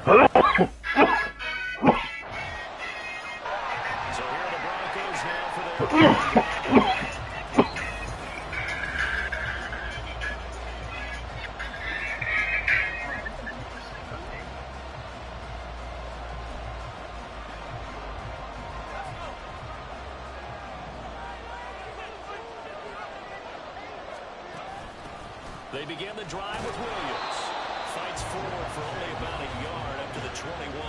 So here are the Broncos now for their opening drive. They begin the drive with Williams. Fights forward for only about a yard up to the 21.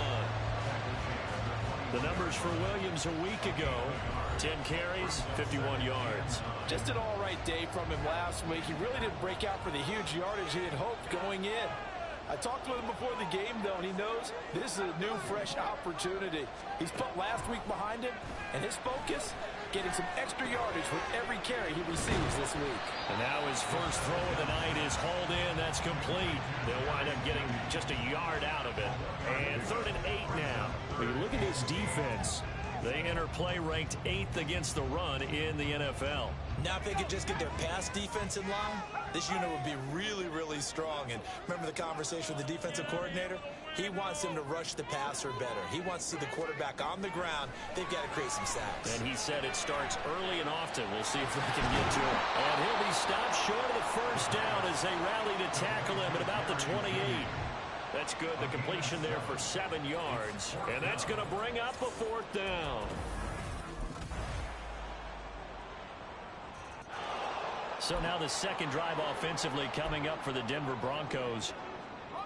The numbers for Williams a week ago: 10 carries, 51 yards. Just an all-right day from him last week. He really didn't break out for the huge yardage he had hoped going in. I talked with him before the game, though, and he knows this is a new, fresh opportunity. He's put last week behind him, and his focus, getting some extra yardage with every carry he receives this week. And now his first throw of the night is hauled in. That's complete. They'll wind up getting just a yard out of it. And 3rd and 8 now. When you look at this defense, they enter play ranked 8th against the run in the NFL. Now if they could just get their pass defense in line, this unit would be really, really strong. And remember the conversation with the defensive coordinator? He wants them to rush the passer better. He wants to see the quarterback on the ground. They've got to create some sacks. And he said it starts early and often. We'll see if they can get to him. And he'll be stopped short of the first down as they rally to tackle him at about the 28. That's good. The completion there for 7 yards. And that's going to bring up a 4th down. So now the second drive offensively coming up for the Denver Broncos.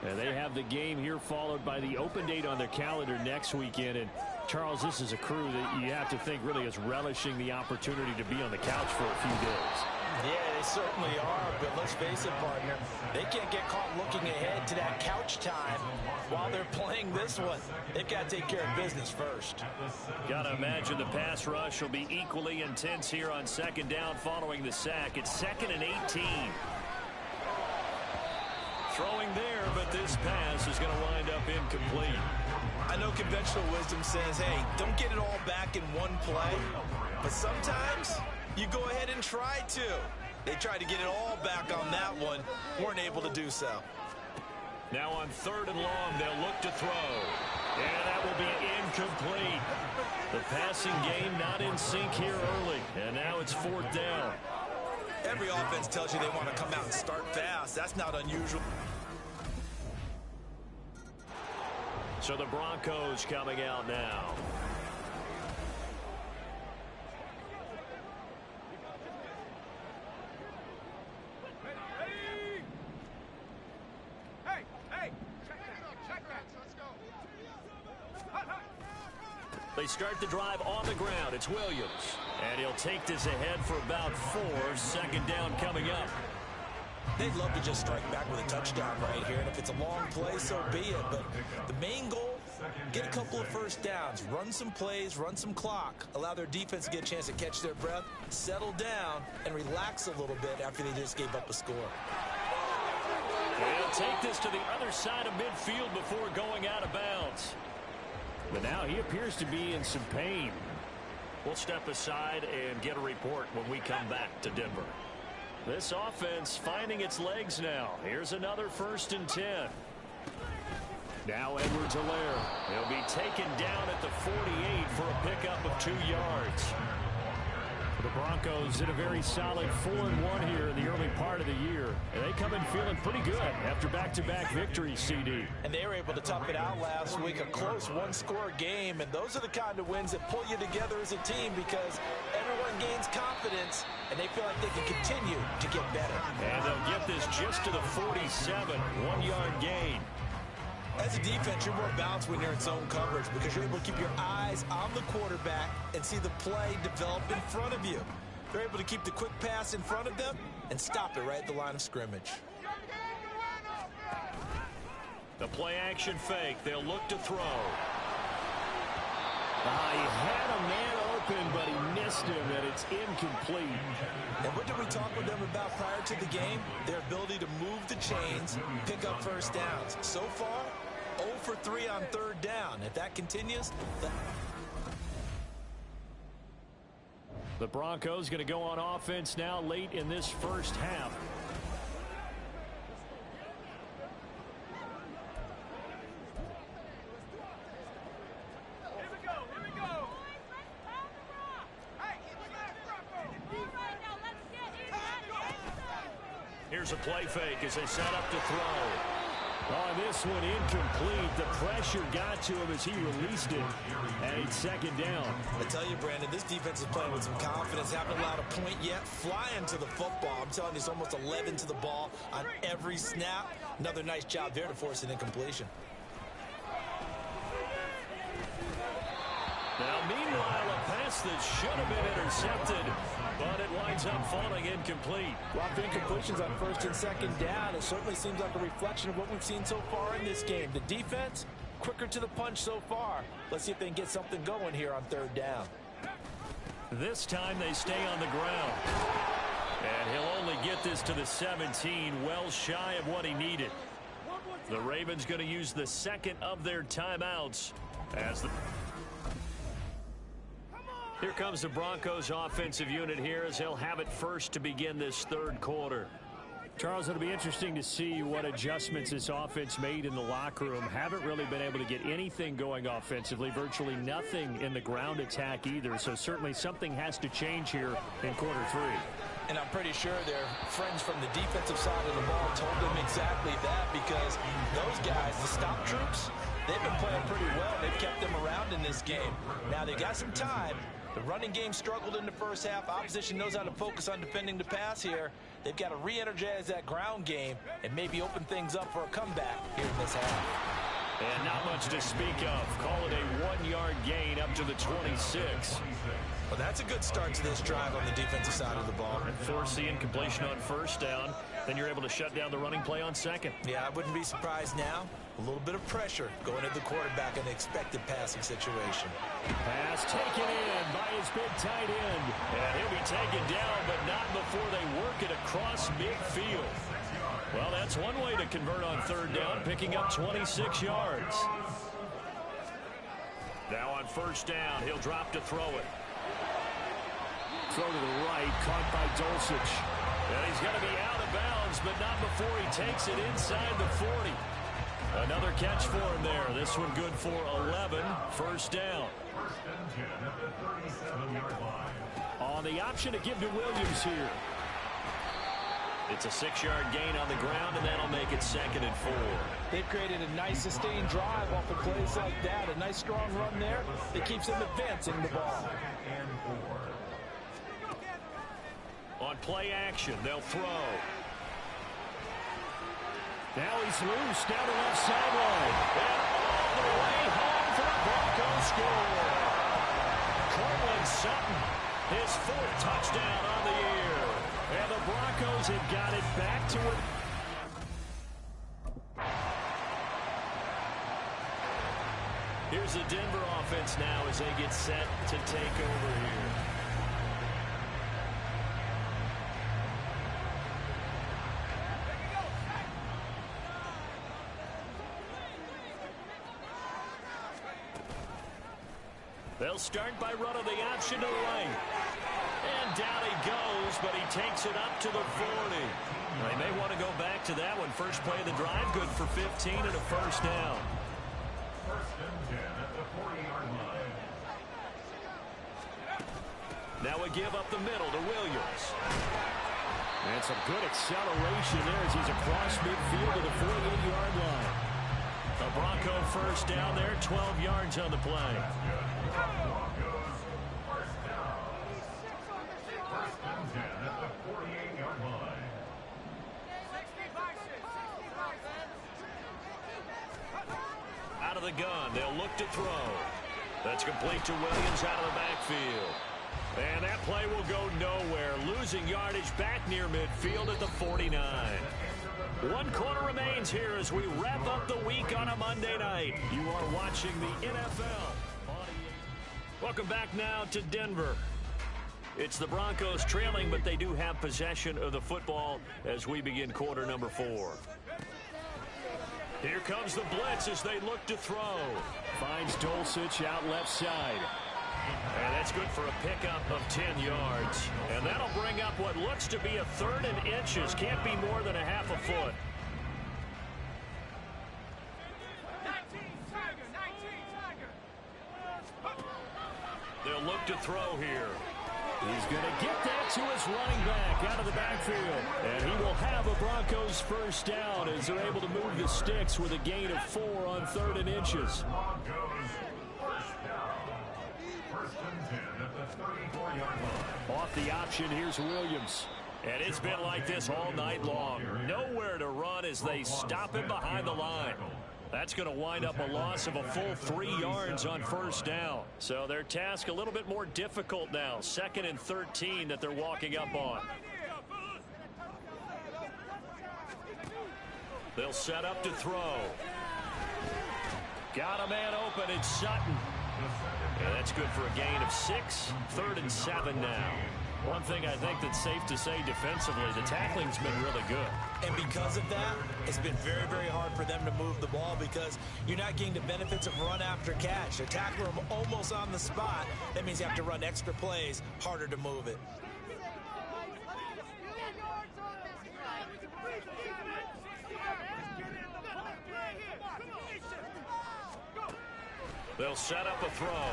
And they have the game here followed by the open date on their calendar next weekend. And Charles, this is a crew that you have to think really is relishing the opportunity to be on the couch for a few days. Yeah, they certainly are, but let's face it, partner, they can't get caught looking ahead to that couch time while they're playing this one. They've got to take care of business first. Got to imagine the pass rush will be equally intense here on 2nd down following the sack. It's 2nd and 18. Throwing there, but this pass is going to wind up incomplete. I know conventional wisdom says, hey, don't get it all back in one play, but sometimes you go ahead and try to. They tried to get it all back on that one, weren't able to do so. Now on 3rd and long, they'll look to throw. And that will be incomplete. The passing game not in sync here early, and now it's 4th down. Every offense tells you they want to come out and start fast. That's not unusual. So the Broncos coming out now. They start the drive on the ground. It's Williams. And he'll take this ahead for about 4. 2nd down coming up. They'd love to just strike back with a touchdown right here. And if it's a long play, so be it. But the main goal, get a couple of first downs. Run some plays, run some clock. Allow their defense to get a chance to catch their breath, settle down, and relax a little bit after they just gave up a score. He'll take this to the other side of midfield before going out of bounds. But now he appears to be in some pain. We'll step aside and get a report when we come back to Denver. This offense finding its legs now. Here's another 1st and 10. Now Edwards-Helaire. He'll be taken down at the 48 for a pickup of 2 yards. The Broncos in a very solid 4-1 here in the early part of the year. And they come in feeling pretty good after back-to-back victories, CD. And they were able to tough it out last week, a close one-score game. And those are the kind of wins that pull you together as a team because everyone gains confidence and they feel like they can continue to get better. And they'll get this just to the 47, 1-yard gain. As a defense, you're more balanced when you're in zone coverage because you're able to keep your eyes on the quarterback and see the play develop in front of you. They're able to keep the quick pass in front of them and stop it right at the line of scrimmage. The play-action fake. They'll look to throw. He had a man open, but he missed him, and it's incomplete. And what did we talk with them about prior to the game? Their ability to move the chains, pick up first downs. So far, 0 for 3 on 3rd down. If that continues, the Broncos going to go on offense now late in this first half. here's a play fake as they set up to throw. On this one, incomplete. The pressure got to him as he released it. And it's second down. I tell you, Brandon, this defense is playing with some confidence. Haven't allowed a point yet. Flying to the football. I'm telling you, it's almost 11 to the ball on every snap. Another nice job there to force an incompletion. Now, meanwhile, a pass that should have been intercepted, but it winds up falling incomplete. Lots of incompletions on first and second down. It certainly seems like a reflection of what we've seen so far in this game. The defense, quicker to the punch so far. Let's see if they can get something going here on third down. This time they stay on the ground. And he'll only get this to the 17, well shy of what he needed. The Ravens going to use the second of their timeouts as the... Here comes the Broncos offensive unit here as they'll have it first to begin this third quarter. Charles, it'll be interesting to see what adjustments this offense made in the locker room. Haven't really been able to get anything going offensively, virtually nothing in the ground attack either. So certainly something has to change here in quarter three. And I'm pretty sure their friends from the defensive side of the ball told them exactly that, because those guys, the stop troops, they've been playing pretty well. They've kept them around in this game. Now they got some time. The running game struggled in the first half. Opposition knows how to focus on defending the pass here. They've got to re-energize that ground game and maybe open things up for a comeback here in this half. And not much to speak of. Call it a 1-yard gain up to the 26. Well, that's a good start to this drive on the defensive side of the ball. And force the incompletion on first down. Then you're able to shut down the running play on second. Yeah, I wouldn't be surprised now. A little bit of pressure going at the quarterback in an expected passing situation. Pass taken in by his big tight end. And he'll be taken down, but not before they work it across midfield. Well, that's one way to convert on third down, picking up 26 yards. Now on first down, he'll drop to throw it. Throw to the right, caught by Dulcich. And he's going to be out of bounds, but not before he takes it inside the 40. Another catch for him there. This one good for 11. First down. On the option to give to Williams here. It's a 6-yard gain on the ground, and that'll make it 2nd and 4. They've created a nice sustained drive off of plays like that. A nice strong run there that keeps them advancing the ball. On play action, they'll throw. Now he's loose down the left sideline. And all the way home for a Broncos score. Courtland Sutton, his 4th touchdown on the year. And the Broncos have got it back to it. Here's the Denver offense now as they get set to take over here. They'll start by running the option to the right. And down he goes, but he takes it up to the 40. They may want to go back to that one. First play of the drive, good for 15 and a first down. First and 10 at the 40-yard line. Now a give up the middle to Williams. And some good acceleration there as he's across midfield to the 48-yard line. A Bronco first down there, 12 yards on the play. Broncos first down. First and 10 at the 48-yard line. Out of the gun, they'll look to throw. That's complete to Williams out of the backfield. And that play will go nowhere. Losing yardage back near midfield at the 49. 1 quarter remains here as we wrap up the week on a Monday night. You are watching the NFL. Welcome back now to Denver. It's the Broncos trailing, but they do have possession of the football as we begin quarter number 4. Here comes the blitz as they look to throw. Finds Dulcich out left side. And that's good for a pickup of 10 yards. And that'll bring up what looks to be a 3rd and inches. Can't be more than a half a foot. They'll look to throw here. He's going to get that to his running back out of the backfield. And he will have a Broncos first down as they're able to move the sticks with a gain of 4 on 3rd and inches. Broncos first down. 1st and 10 at the 34-yard line. Off the option, here's Williams. And it's been like this all night long. Nowhere to run as they stop him behind the line. That's going to wind up a loss of a full 3 yards on first down. So their task a little bit more difficult now. 2nd and 13 that they're walking up on. They'll set up to throw. Got a man open. It's Sutton. And that's good for a gain of 6. 3rd and 7 now. One thing I think that's safe to say defensively, the tackling's been really good. And because of that, it's been very, very hard for them to move the ball because you're not getting the benefits of run after catch. They tackle them almost on the spot. That means you have to run extra plays, harder to move it. They'll set up a throw.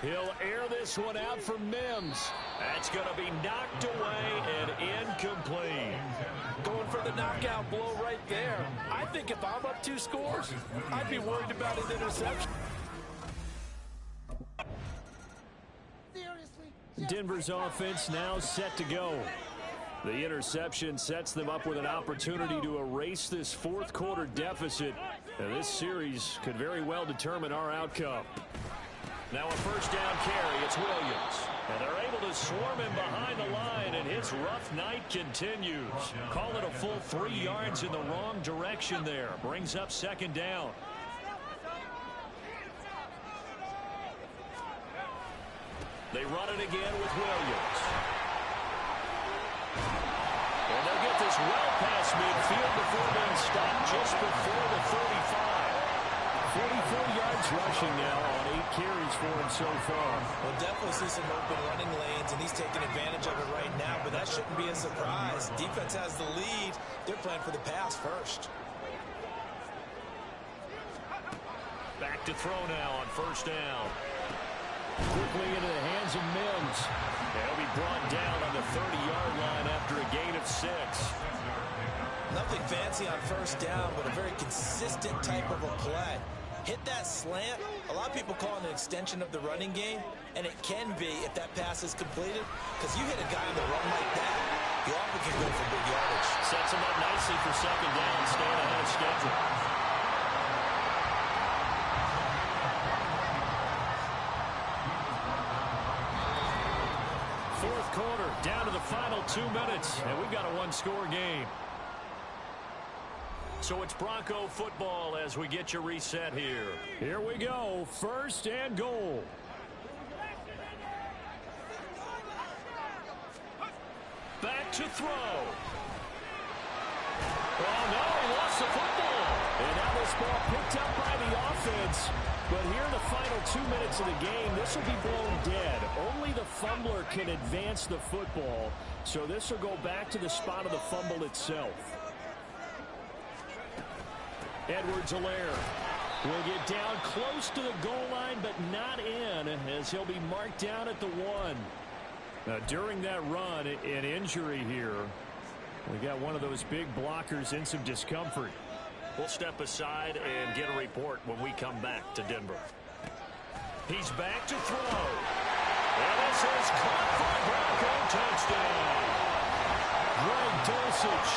He'll air this one out for Mims. That's going to be knocked away and incomplete. Going for the knockout blow right there. I think if I'm up 2 scores, I'd be worried about an interception. Denver's offense now set to go. The interception sets them up with an opportunity to erase this 4th quarter deficit. And this series could very well determine our outcome. Now a first down carry, it's Williams. And they're able to swarm him behind the line, and his rough night continues. Call it a full 3 yards in the wrong direction there. Brings up 2nd down. They run it again with Williams. And they'll get this well past midfield before being stopped just before the 35. 44 yards rushing now on 8 carries for him so far. We'll definitely see some open running lanes, and he's taking advantage of it right now, but that shouldn't be a surprise. Defense has the lead. They're playing for the pass first. Back to throw now on first down. Quickly into the hands of Mims. He'll be brought down on the 30-yard line after a gain of 6. Nothing fancy on first down, but a very consistent type of a play. Hit that slant. A lot of people call it an extension of the running game, and it can be if that pass is completed, because you hit a guy on the run like that, you often can go for big yardage. Sets him up nicely for 2nd down, staying ahead of schedule. Fourth quarter, down to the final 2 minutes, and we've got a 1-score game. So it's Bronco football as we get you reset here. Here we go, 1st and goal. Back to throw. Oh, no, he lost the football. And now this ball picked up by the offense. But here in the final 2 minutes of the game, this will be blown dead. Only the fumbler can advance the football. So this will go back to the spot of the fumble itself. Edwards-Helaire will get down close to the goal line, but not in, as he'll be marked down at the 1. Now, during that run, an injury here. We got one of those big blockers in some discomfort. We'll step aside and get a report when we come back to Denver. He's back to throw. And this is caught for a Bronco touchdown. Greg Dulcich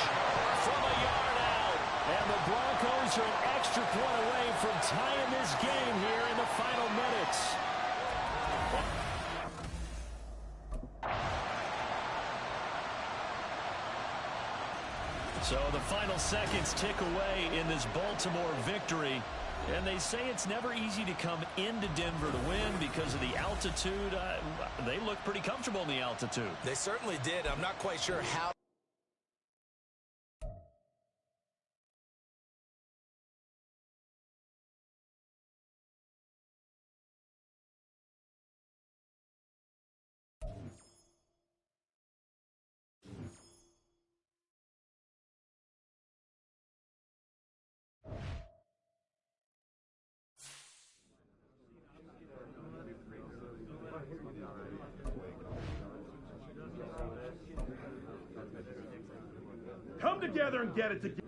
from a yard out. And the Broncos are an extra point away from tying this game here in the final minutes. So the final seconds tick away in this Baltimore victory. And they say it's never easy to come into Denver to win because of the altitude. They look pretty comfortable in the altitude. They certainly did. I'm not quite sure how. together and get it together.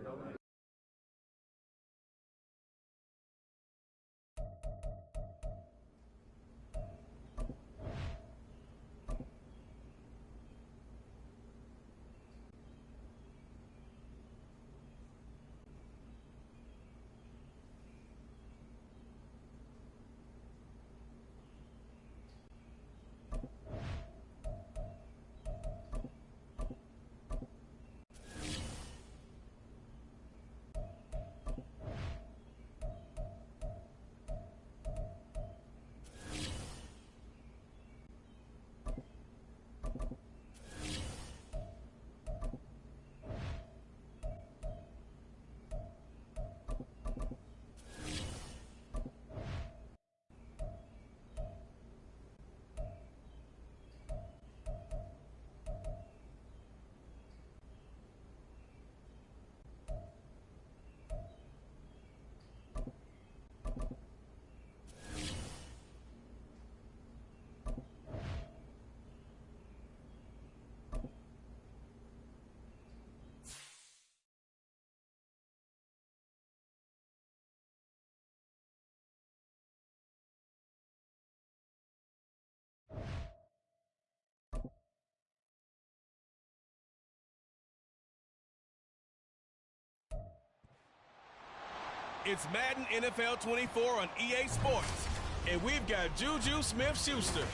It's Madden NFL 24 on EA Sports, and we've got Juju Smith-Schuster.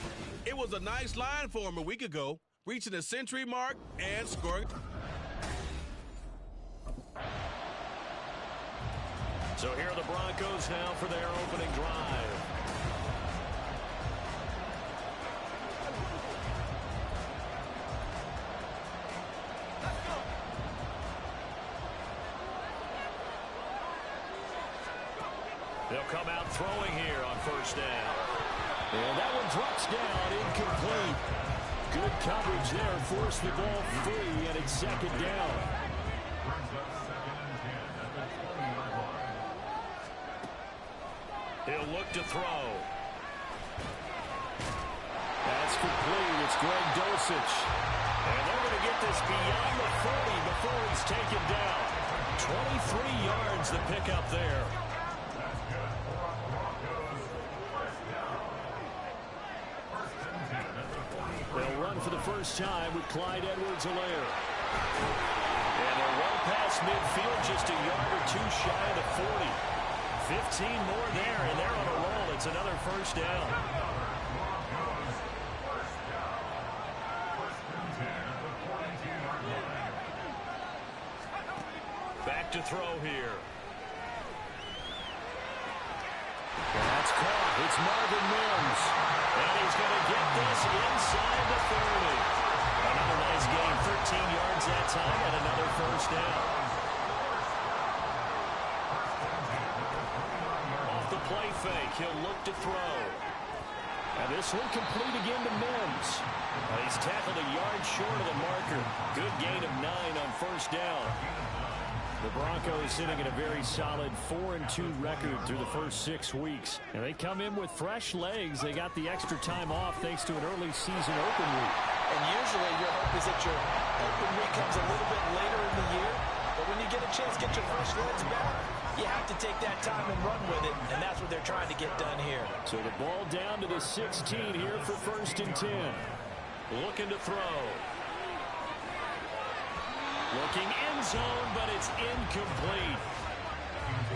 It was a nice line for him a week ago, reaching the century mark and scoring. So here are the Broncos now for their opening drive. They'll come out throwing here on first down. And that one drops down, incomplete. Good coverage there, forced the ball free, and it's second down. He'll look to throw. That's complete. It's Greg Dulcich. And they're going to get this beyond the 40 before it's taken down. 23 yards the pickup there. They'll run for the first time with Clyde Edwards-Helaire. And they're well past midfield, just a yard or two shy of the 40. 15 more there, and they're on a roll. It's another first down. Back to throw here. That's caught. It's Marvin Mims. And he's going to get this inside the 30. Another nice game. 13 yards that time and another first down. Off the play fake, he'll look to throw. And this one complete again to Mims. He's tackled a yard short of the marker. Good gain of 9 on first down. The Broncos sitting at a very solid 4-2 record through the first 6 weeks. And they come in with fresh legs. They got the extra time off thanks to an early season open week. And usually your hope is that your open week comes a little bit later in the year. But when you get a chance to get your fresh legs back, you have to take that time and run with it. And that's what they're trying to get done here. So the ball down to the 16 here for 1st and 10. Looking to throw. Looking end zone, but it's incomplete.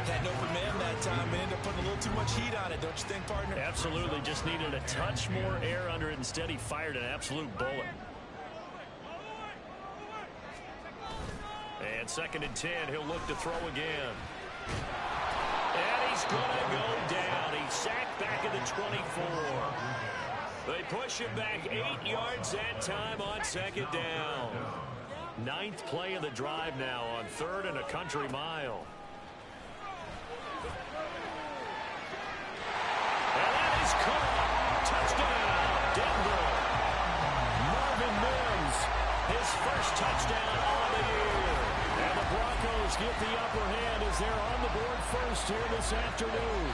Had an open man that time, and ended up putting a little too much heat on it, don't you think, partner? Absolutely. Just needed a touch more air under it. Instead, he fired an absolute bullet. And 2nd and 10, he'll look to throw again. And he's going to go down. He's sacked back at the 24. They push him back 8 yards that time on 2nd down. 9th play of the drive now on 3rd and a country mile. And that is caught. Touchdown, Denver. Marvin Mims, his first touchdown on the year. And the Broncos get the upper hand as they're on the board first here this afternoon.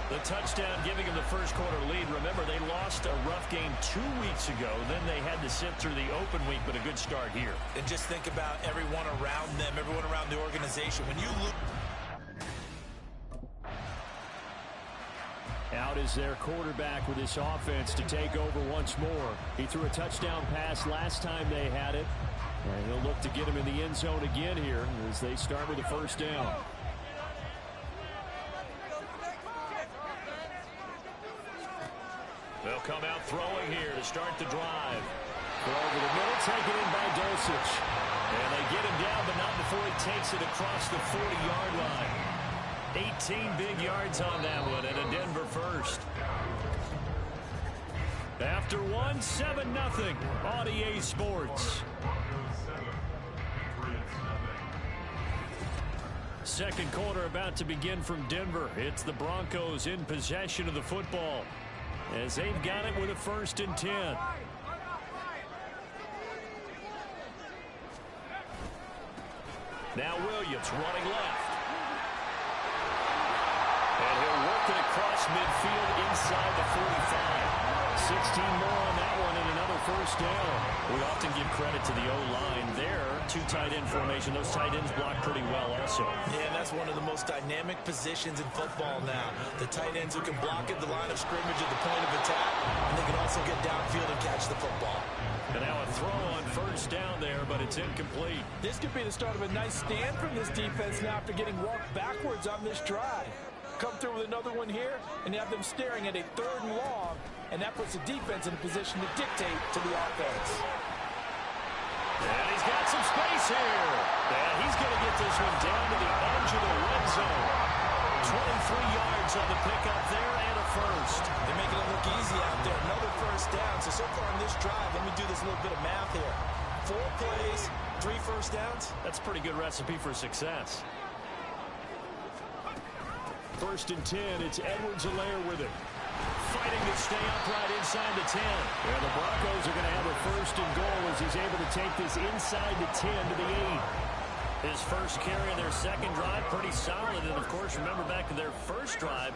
The touchdown giving them the first quarter lead. Remember, they lost a rough game 2 weeks ago. Then they had to sit through the open week, but a good start here. And just think about everyone around them, everyone around the organization. When you lose... Out is their quarterback with this offense to take over once more. He threw a touchdown pass last time they had it. And he'll look to get him in the end zone again here as they start with the first down. They'll come out throwing here to start the drive. Throw over the middle, taken in by Dulcich. And they get him down, but not before he takes it across the 40-yard line. 18 big yards on that one, and a Denver first. After one, 7-0 on EA Sports. Second quarter about to begin from Denver. It's the Broncos in possession of the football, as they've got it with a 1st and 10. Now Williams running left. And he'll work it across midfield inside the 45. 16 more on that one and another first down. We often give credit to the O-line there. 2 tight end formation. Those tight ends block pretty well also. Yeah, and that's one of the most dynamic positions in football now. The tight ends who can block at the line of scrimmage at the point of attack, and they can also get downfield and catch the football. And now a throw on first down there, but it's incomplete. This could be the start of a nice stand from this defense now after getting walked backwards on this drive. Come through with another one here, and you have them staring at a 3rd and long, and that puts the defense in a position to dictate to the offense. And he's got some space here. And he's going to get this one down to the edge of the red zone. 23 yards on the pickup there and a first. They're making it look easy out there. Another first down. So far on this drive, let me do this little bit of math here. 4 plays, 3 first downs. That's a pretty good recipe for success. 1st and 10. It's Edwards-Helaire with it. Fighting to stay upright inside the 10. And the Broncos are going to have a 1st and goal as he's able to take this inside the 10 to the 8. His first carry of their second drive, pretty solid. And, of course, remember back to their first drive,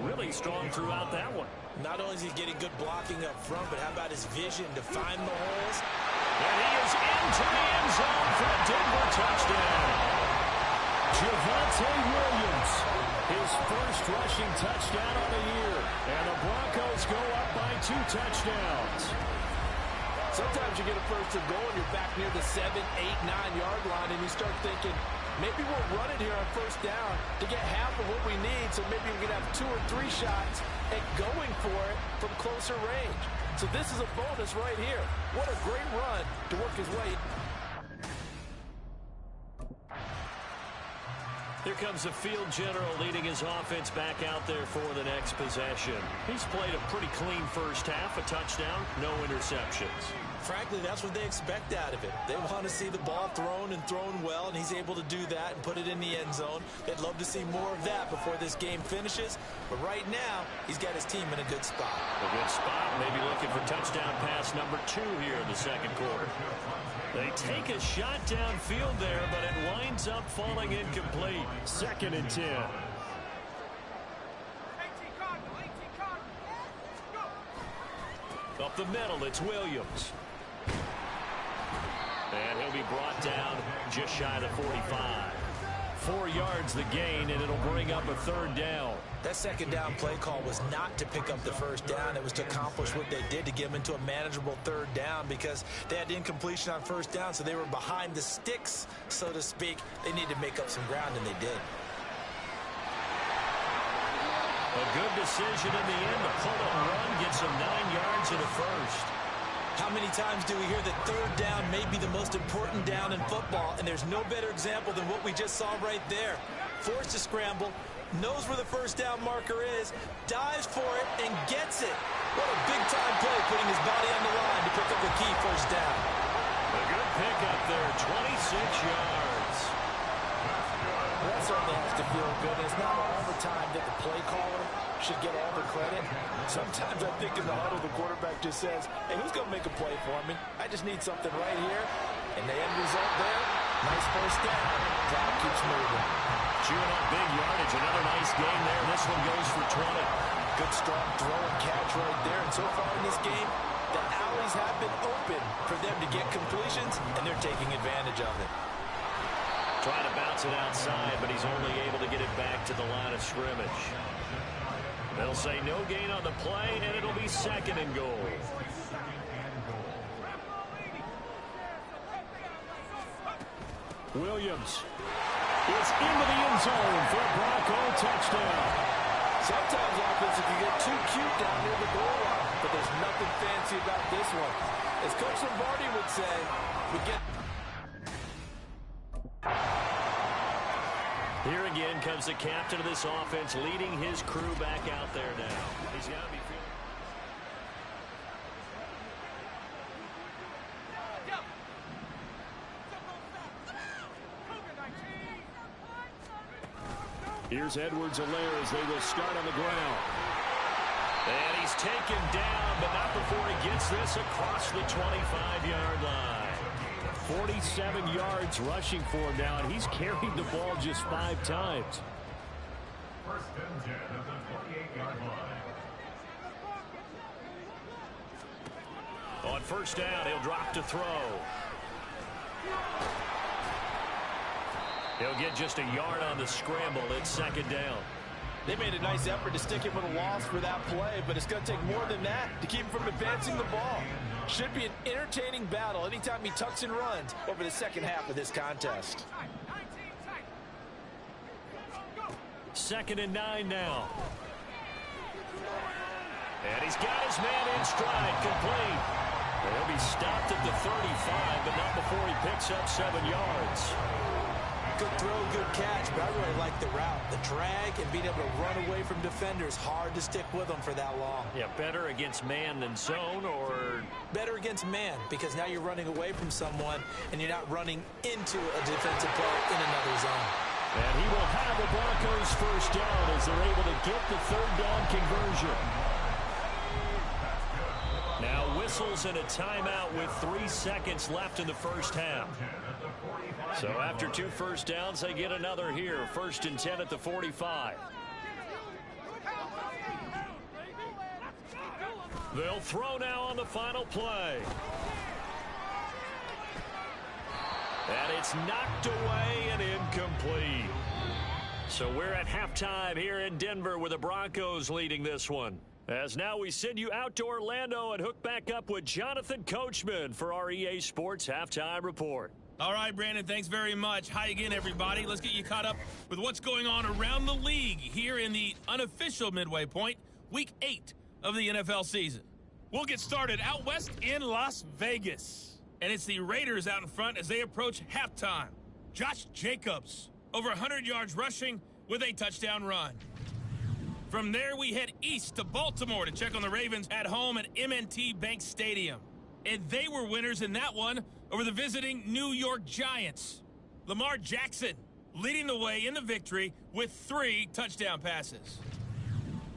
really strong throughout that one. Not only is he getting good blocking up front, but how about his vision to find the holes? And he is into the end zone for a Denver touchdown. Javonte Williams, his first rushing touchdown of the year. And the Broncos go up by 2 touchdowns. Sometimes you get a 1st and goal and you're back near the 7, 8, 9-yard line, and you start thinking, maybe we'll run it here on 1st down to get half of what we need, so maybe we can have 2 or 3 shots at going for it from closer range. So this is a bonus right here. What a great run to work his way. Here comes the field general leading his offense back out there for the next possession. He's played a pretty clean first half, a touchdown, no interceptions. Frankly, that's what they expect out of it. They want to see the ball thrown and thrown well, and he's able to do that and put it in the end zone. They'd love to see more of that before this game finishes. But right now, he's got his team in a good spot. A good spot, maybe looking for touchdown pass number 2 here in the second quarter. They take a shot downfield there, but it winds up falling incomplete. 2nd and 10. Up the middle, it's Williams. And he'll be brought down just shy of the 45. 4 yards the gain, and it'll bring up a 3rd down. That 2nd down play call was not to pick up the 1st down. It was to accomplish what they did to get them into a manageable 3rd down because they had incompletion on 1st down, so they were behind the sticks, so to speak. They needed to make up some ground, and they did. A good decision in the end. The pull and run gets them 9 yards and a first. How many times do we hear that 3rd down may be the most important down in football, and there's no better example than what we just saw right there. Forced to scramble, knows where the 1st down marker is, dives for it, and gets it. What a big-time play, putting his body on the line to pick up the key 1st down. A good pickup there, 26 yards. That certainly has to feel good. It's not all the time that the play caller should get all the credit. Sometimes I think in the huddle, the quarterback just says, hey, who's going to make a play for me? I just need something right here. And the end result there, nice 1st down. Clock keeps moving. Chewing up big yardage. Another nice nice game there. This one goes for 20. Good strong throw and catch right there. And so far in this game, the alleys have been open for them to get completions, and they're taking advantage of it. Trying to bounce it outside, but he's only able to get it back to the line of scrimmage. They'll say no gain on the play, and it'll be 2nd and goal. Williams is into the end zone for a Bronco touchdown. Sometimes offenses can get too cute down near the goal line, but there's nothing fancy about this one. As Coach Lombardi would say, we get... Here again comes the captain of this offense, leading his crew back out there now. He's got to be feeling... Here's Edwards-Helaire as they will start on the ground. And he's taken down, but not before he gets this across the 25-yard line. 47 yards rushing for him now, and he's carried the ball just 5 times. 1st and 10 at the 28-yard line. On 1st down, he'll drop to throw. He'll get just a yard on the scramble. It's 2nd down. They made a nice effort to stick him with a loss for that play, but it's going to take more than that to keep him from advancing the ball. Should be an entertaining battle anytime he tucks and runs over the second half of this contest. 2nd and 9 now. And he's got his man in stride, complete. He'll be stopped at the 35, but not before he picks up 7 yards. Good throw, good catch, but I really like the route. The drag and being able to run away from defenders, hard to stick with them for that long. Yeah, better against man than zone, or... Better against man, because now you're running away from someone and you're not running into a defensive player in another zone. And he will have the Broncos 1st down as they're able to get the 3rd down conversion. Now whistles and a timeout with 3 seconds left in the 1st half. So after 2 1st downs, they get another here. 1st and 10 at the 45. They'll throw now on the final play. And it's knocked away and incomplete. So we're at halftime here in Denver with the Broncos leading this one. As now we send you out to Orlando and hook back up with Jonathan Coachman for our EA Sports Halftime Report. All right, Brandon, thanks very much. Hi again, everybody. Let's get you caught up with what's going on around the league here in the unofficial midway point, Week 8 of the NFL season. We'll get started out west in Las Vegas. And it's the Raiders out in front as they approach halftime. Josh Jacobs, over 100 yards rushing with a touchdown run. From there, we head east to Baltimore to check on the Ravens at home at M&T Bank Stadium. And they were winners in that one over the visiting New York Giants. Lamar Jackson leading the way in the victory with 3 touchdown passes.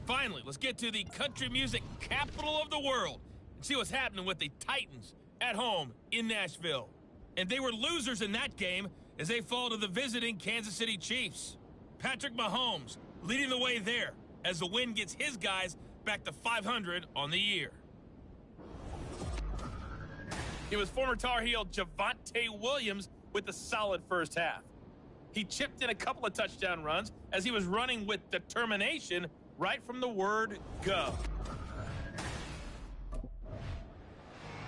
Finally, let's get to the country music capital of the world and see what's happening with the Titans at home in Nashville. And they were losers in that game as they fall to the visiting Kansas City Chiefs. Patrick Mahomes leading the way there as the win gets his guys back to 500 on the year. It was former Tar Heel Javonte Williams with a solid first half. He chipped in a couple of touchdown runs as he was running with determination right from the word go.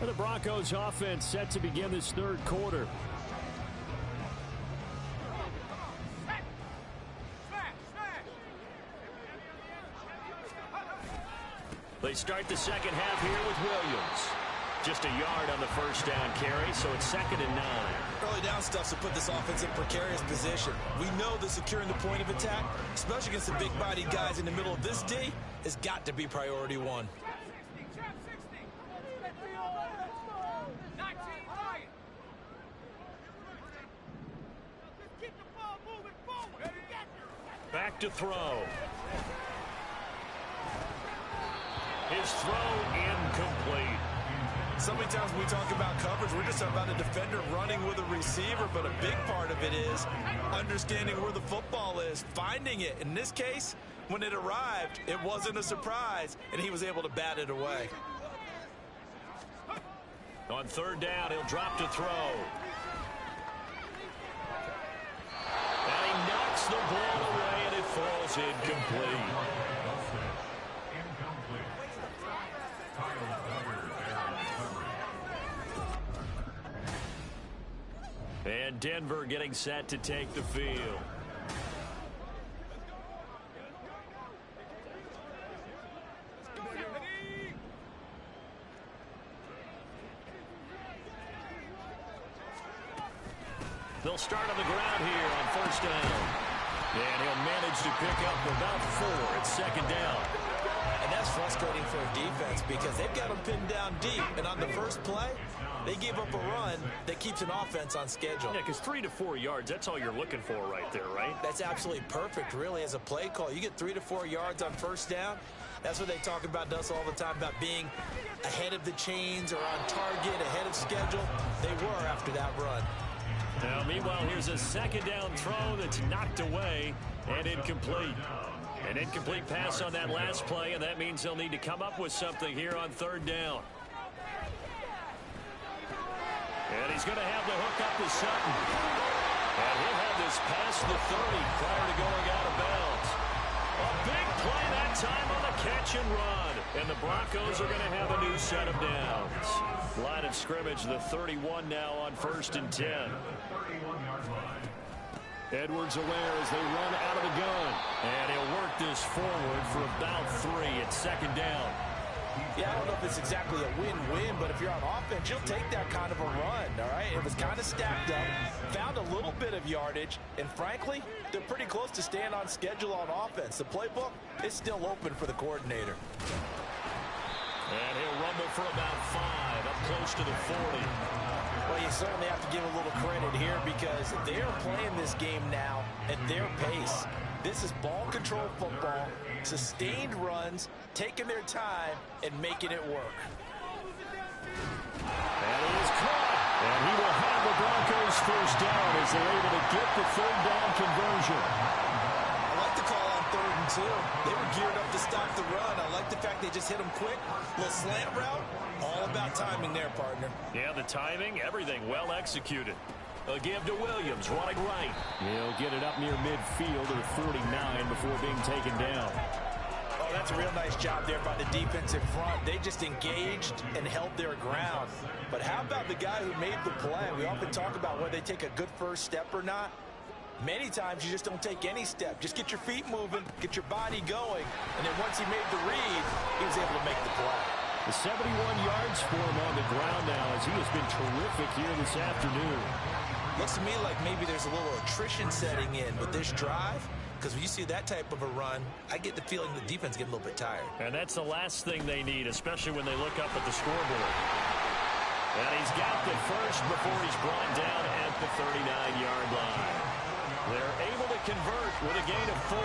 The Broncos offense set to begin this 3rd quarter. They start the 2nd half here with Williams. Just a yard on the 1st down carry, so it's 2nd and 9. Early down stuff to put this offense in precarious position. We know that securing the point of attack, especially against the big-bodied guys in the middle of this D, has got to be priority 1. Back to throw. His throw incomplete. So many times when we talk about coverage, we're just about a defender running with a receiver, but a big part of it is understanding where the football is, finding it. In this case, when it arrived, it wasn't a surprise, and he was able to bat it away. On third down, he'll drop to throw. And he knocks the ball away, and it falls incomplete. And Denver getting set to take the field. They'll start on the ground here on first down. And he'll manage to pick up about 4 at second down. And that's frustrating for a defense because they've got them pinned down deep. And on the first play, they gave up a run that keeps an offense on schedule. Yeah, because 3 to 4 yards, that's all you're looking for right there, right? That's absolutely perfect, really, as a play call. You get 3 to 4 yards on first down. That's what they talk about us all the time, about being ahead of the chains or on target, ahead of schedule. They were after that run. Now, meanwhile, here's a second down throw that's knocked away and incomplete. An incomplete pass on that last play, and that means they'll need to come up with something here on third down. And he's going to have the hook up to Sutton. And he'll have this past the 30 prior to going out of bounds. A big play that time on the catch and run. And the Broncos are going to have a new set of downs. Line of scrimmage, the 31 now on 1st and 10. Edwards-Helaire as they run out of the gun. And he'll work this forward for about 3 at second down. Yeah, I don't know if it's exactly a win-win, but if you're on offense, you'll take that kind of a run, all right? It was kind of stacked up, found a little bit of yardage, and frankly, they're pretty close to staying on schedule on offense. The playbook is still open for the coordinator. And he'll rumble for about 5, up close to the 40. Well, you certainly have to give a little credit here because they're playing this game now at their pace. This is ball control football, sustained runs, taking their time, and making it work. And he is caught. And he will have the Broncos first down as they're able to get the third down conversion. I like the call on 3rd and 2. They were geared up to stop the run. I like the fact they just hit them quick. Little slant route. All about timing there, partner. Yeah, the timing, everything well executed. A give to Williams, running right. He'll get it up near midfield or 49 before being taken down. Oh, that's a real nice job there by the defensive front. They just engaged and held their ground. But how about the guy who made the play? We often talk about whether they take a good first step or not. Many times you just don't take any step. Just get your feet moving, get your body going, and then once he made the read, he was able to make the play. The 71 yards for him on the ground now as he has been terrific here this afternoon. Looks to me like maybe there's a little attrition setting in with this drive, because when you see that type of a run, I get the feeling the defense getting a little bit tired. And that's the last thing they need, especially when they look up at the scoreboard. And he's got the first before he's brought down at the 39-yard line. They're able to convert with a gain of 4.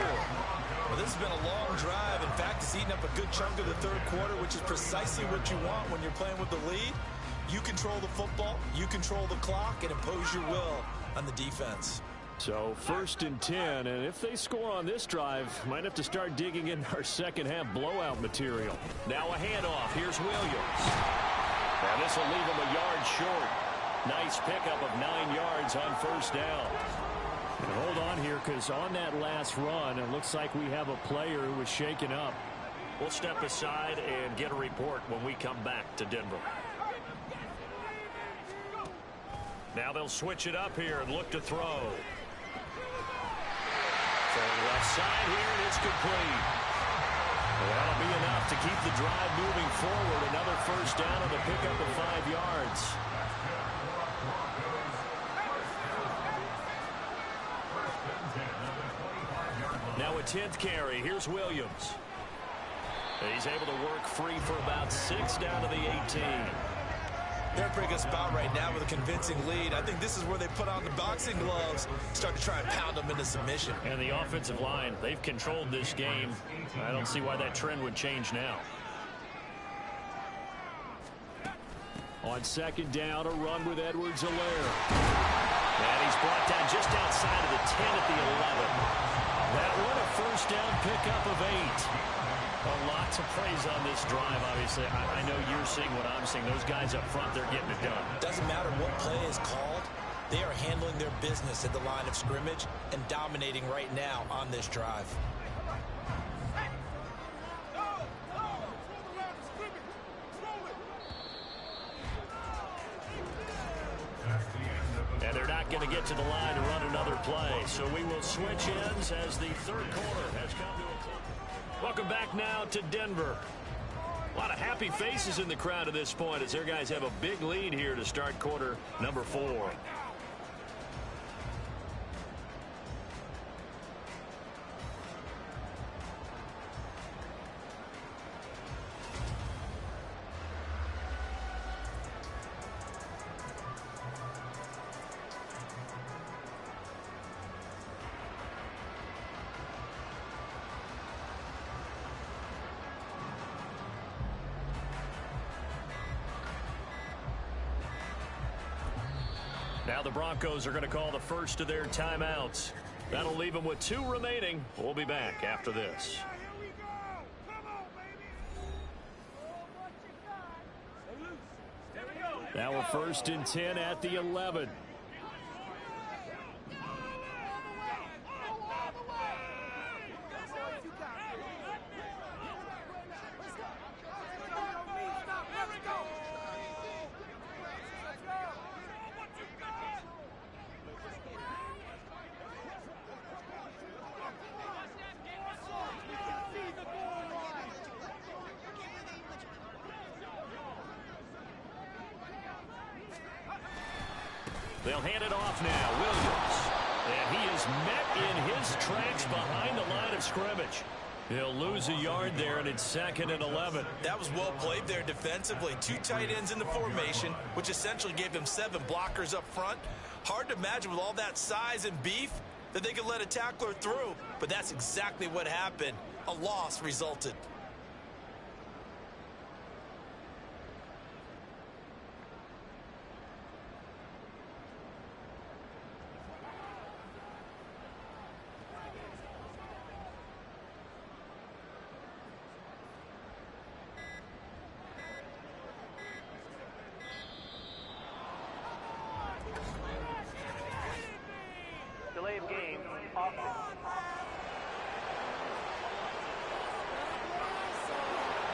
Well, this has been a long drive. In fact, it's eaten up a good chunk of the third quarter, which is precisely what you want when you're playing with the lead. You control the football, you control the clock, and impose your will on the defense. So 1st and 10, and if they score on this drive, might have to start digging in our second half blowout material. Now a handoff. Here's Williams. And this will leave him a yard short. Nice pickup of 9 yards on first down. And hold on here, because on that last run, it looks like we have a player who was shaken up. We'll step aside and get a report when we come back to Denver. Now they'll switch it up here and look to throw. From left side here, and it's complete. That'll be enough to keep the drive moving forward. Another first down and a pickup of 5 yards. Now a 10th carry. Here's Williams. He's able to work free for about 6 down to the 18. They're in a pretty good spot right now with a convincing lead. I think this is where they put on the boxing gloves, start to try and pound them into submission. And the offensive line, they've controlled this game. I don't see why that trend would change now. On second down, a run with Edwards-Helaire. And he's brought down just outside of the 10 at the 11. That one a first down pickup of 8. Lots of praise on this drive, obviously. I know you're seeing what I'm seeing. Those guys up front, they're getting it done. Doesn't matter what play is called. They are handling their business at the line of scrimmage and dominating right now on this drive. And they're not going to get to the line to run another play. So we will switch ends as the third quarter has come to a close. Welcome back now to Denver. A lot of happy faces in the crowd at this point as their guys have a big lead here to start quarter number 4. Now the Broncos are going to call the first of their timeouts. That'll leave them with 2 remaining. We'll be back after this. Now a 1st and 10 at the 11. They'll hand it off now. Williams. And he is met in his tracks behind the line of scrimmage. He'll lose a yard there, and it's 2nd and 11. That was well played there defensively. 2 tight ends in the formation, which essentially gave them 7 blockers up front. Hard to imagine with all that size and beef that they could let a tackler through, but that's exactly what happened. A loss resulted. Delay of game.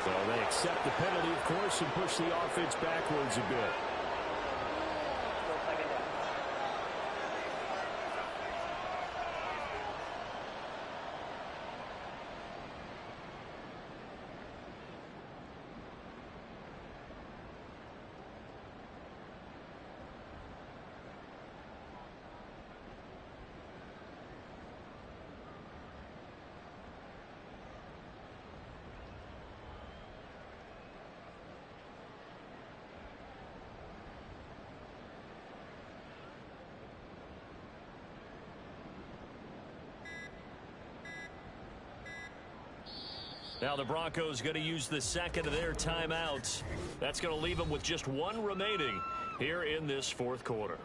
So they accept the penalty, of course, and push the offense backwards a bit. Now the Broncos going to use the second of their timeouts. That's going to leave them with just 1 remaining here in this 4th quarter.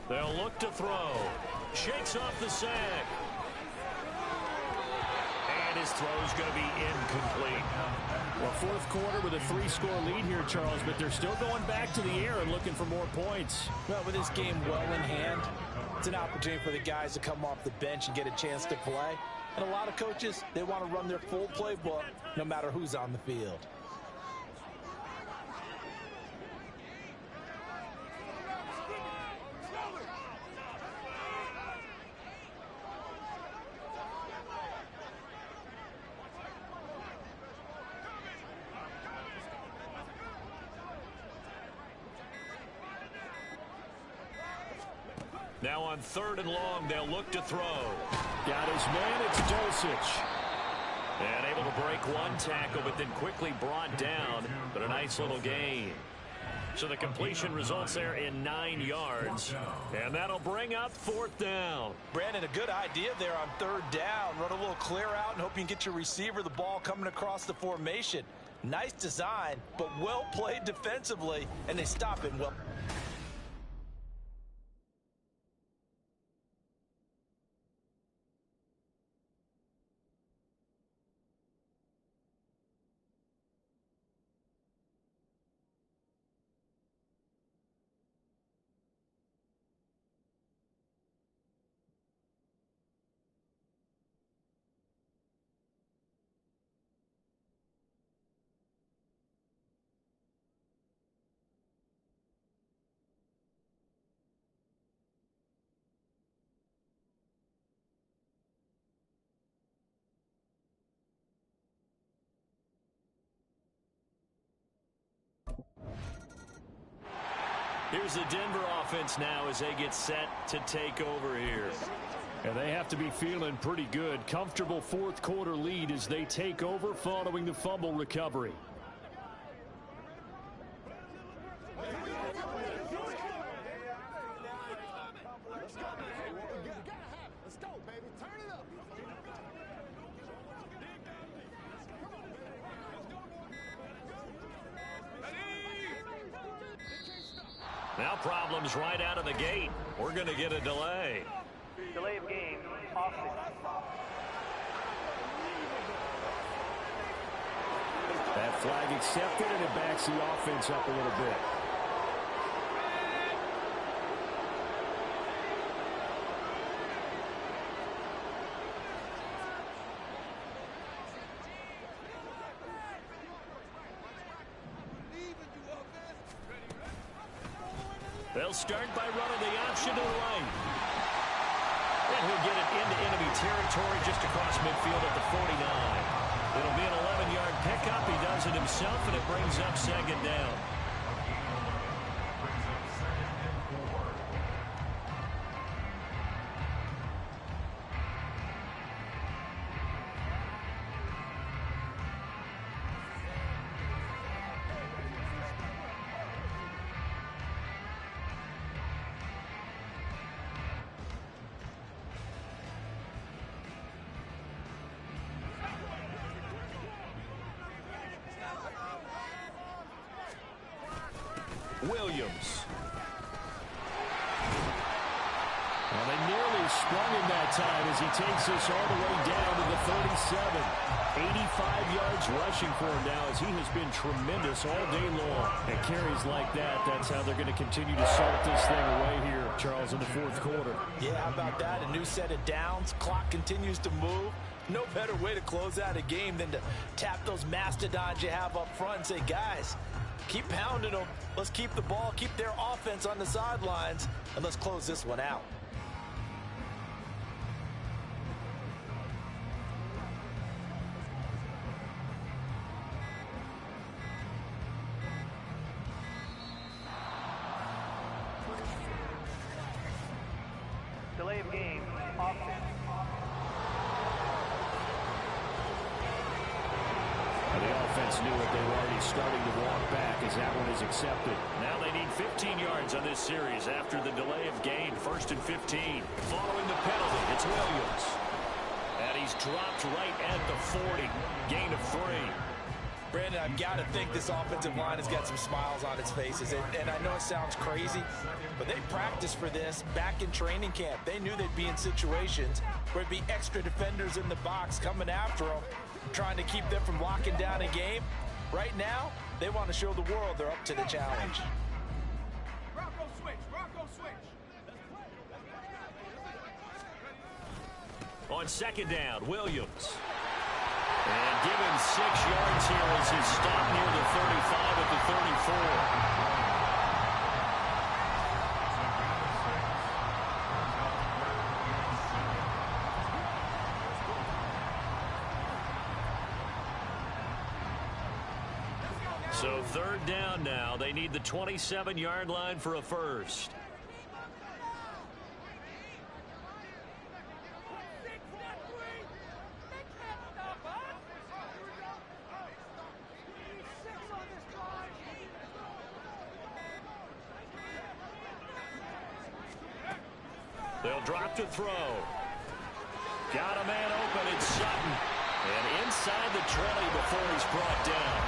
They'll look to throw. Shakes off the sack. And his throw's going to be incomplete. Well, 4th quarter with a 3-score lead here, Charles, but they're still going back to the air and looking for more points. Well, with this game well in hand, it's an opportunity for the guys to come off the bench and get a chance to play. And a lot of coaches, they want to run their full playbook no matter who's on the field. Now on 3rd and long, they'll look to throw. Got his man, it's Dulcich. And able to break 1 tackle, but then quickly brought down, but a nice little gain. So the completion results there in 9 yards. And that'll bring up 4th down. Brandon, a good idea there on 3rd down. Run a little clear out and hope you can get your receiver the ball coming across the formation. Nice design, but well played defensively, and they stop it well. Here's the Denver offense now as they get set to take over here. And they have to be feeling pretty good. Comfortable 4th quarter lead as they take over following the fumble recovery. Now problems right out of the gate. We're going to get a delay. Delay of game, offense. That flag accepted, and it backs the offense up a little bit. They'll start by running the option to the right. And he'll get it into enemy territory just across midfield at the 49. It'll be an 11-yard pickup. He does it himself, and it brings up 2nd down. Williams. Well, they nearly sprung him that time as he takes this all the way down to the 37. 85 yards rushing for him now as he has been tremendous all day long. And carries like that, that's how they're going to continue to salt this thing away here, Charles, in the 4th quarter. Yeah, how about that? A new set of downs. Clock continues to move. No better way to close out a game than to tap those mastodons you have up front and say, guys, keep pounding them. Let's keep the ball, keep their offense on the sidelines, and let's close this one out. Delay of game, offense. The offense knew it. They were already starting to walk back as that one is accepted. Now they need 15 yards on this series after the delay of gain. 1st and 15. Following the penalty, it's Williams. And he's dropped right at the 40. Gain of 3. Brandon, I've got to think this offensive line has got some smiles on its faces. And I know it sounds crazy, but they practiced for this back in training camp. They knew they'd be in situations where there'd be extra defenders in the box coming after them, trying to keep them from locking down a game. Right now, they want to show the world they're up to the challenge. Rocco switch, Rocco switch. On 2nd down, Williams. And given 6 yards here as he stopped near the 35 at the 34. So 3rd down now. They need the 27-yard line for a first. They'll drop to throw. Got a man open. It's Sutton. And inside the 20 before he's brought down.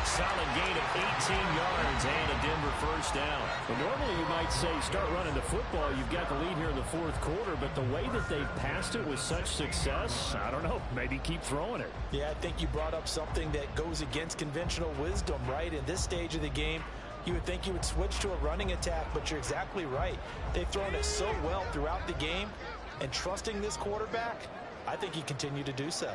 Solid gain of 18 yards and a Denver first down. Well, normally you might say start running the football. You've got the lead here in the fourth quarter, but the way that they passed it with such success, I don't know, maybe keep throwing it. Yeah, I think you brought up something that goes against conventional wisdom, right? In this stage of the game, you would think you would switch to a running attack, but you're exactly right. They've thrown it so well throughout the game, and trusting this quarterback, I think he continued to do so.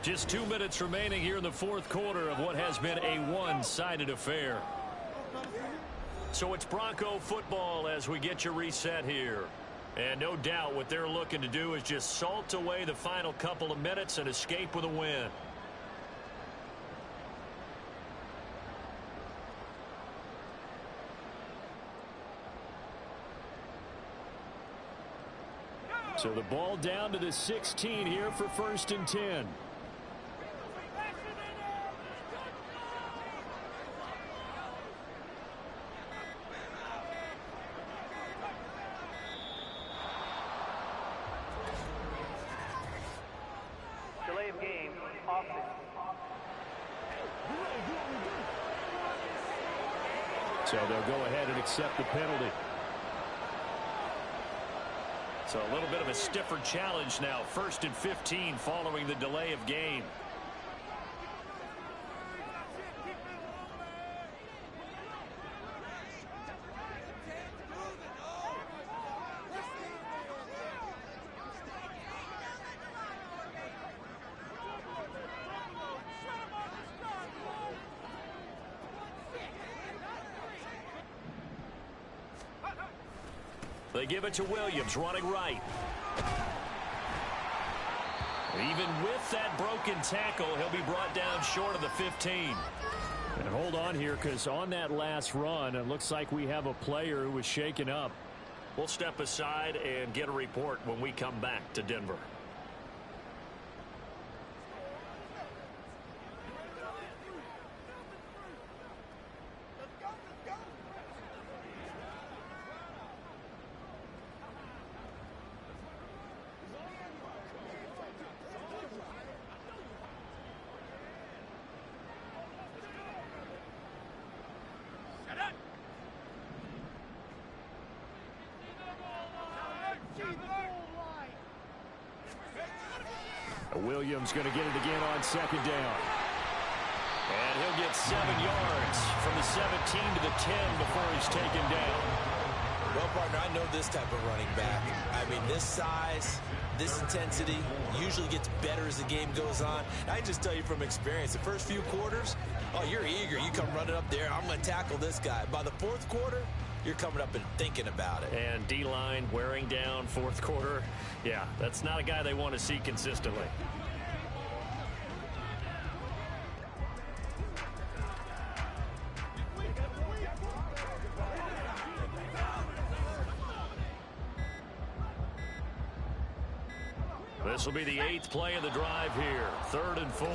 Just 2 minutes remaining here in the fourth quarter of what has been a one-sided affair. So it's Bronco football as we get you reset here. And no doubt what they're looking to do is just salt away the final couple of minutes and escape with a win. So the ball down to the 16 here for 1st and 10. Delay of game, offense. So they'll go ahead and accept the penalty. So a little bit of a stiffer challenge now. 1st and 15 following the delay of game. They give it to Williams, running right. Even with that broken tackle, he'll be brought down short of the 15. And hold on here, because on that last run, it looks like we have a player who was shaken up. We'll step aside and get a report when we come back to Denver. Williams going to get it again on 2nd down. And he'll get 7 yards from the 17 to the 10 before he's taken down. Well, partner, I know this type of running back. I mean, this size, this intensity usually gets better as the game goes on. I just tell you from experience, the first few quarters, oh, you're eager. You come running up there, I'm going to tackle this guy. By the fourth quarter, you're coming up and thinking about it. And D-line wearing down fourth quarter. Yeah, that's not a guy they want to see consistently. This will be the 8th play of the drive here. 3rd and 4.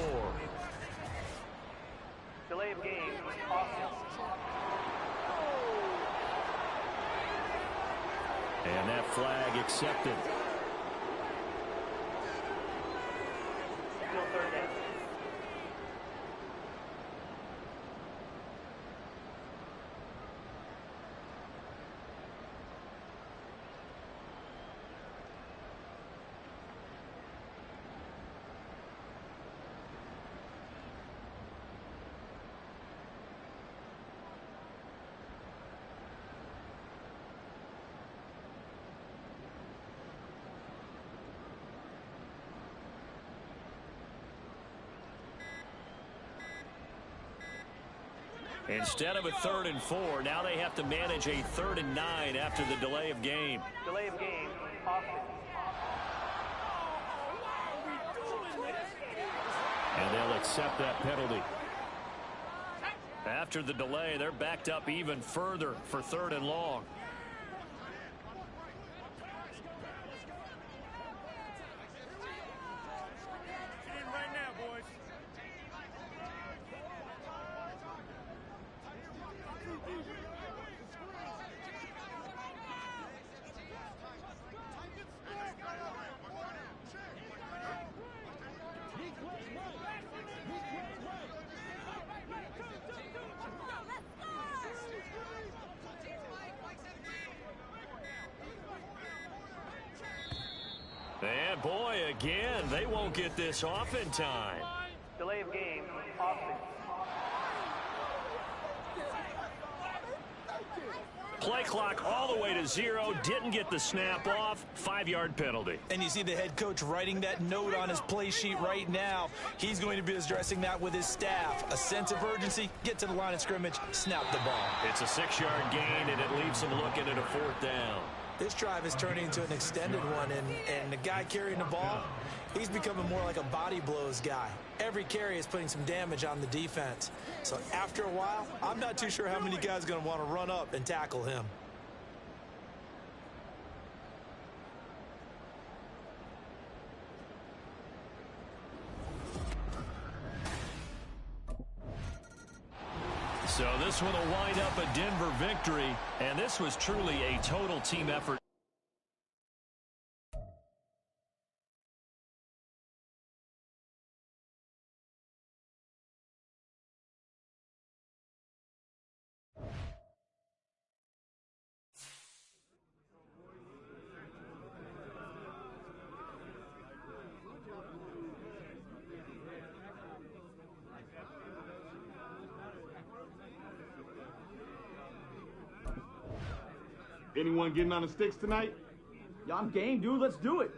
Delay of game, offense. And that flag accepted. Still 3rd down. Instead of a 3rd and 4, now they have to manage a 3rd and 9 after the delay of game. Delay of game, offense. And they'll accept that penalty. After the delay, they're backed up even further for 3rd and long. And boy, again, they won't get this off in time. Delay of game, offense. Play clock all the way to 0. Didn't get the snap off. 5-yard penalty. And you see the head coach writing that note on his play sheet right now. He's going to be addressing that with his staff. A sense of urgency, get to the line of scrimmage, snap the ball. It's a 6-yard gain, and it leaves them looking at a 4th down. This drive is turning into an extended one, and the guy carrying the ball, he's becoming more like a body blows guy. Every carry is putting some damage on the defense. So after a while, I'm not too sure how many guys are going to want to run up and tackle him. So this one will wind up a Denver victory, and this was truly a total team effort. Anyone getting on the sticks tonight? Yeah, I'm game, dude. Let's do it.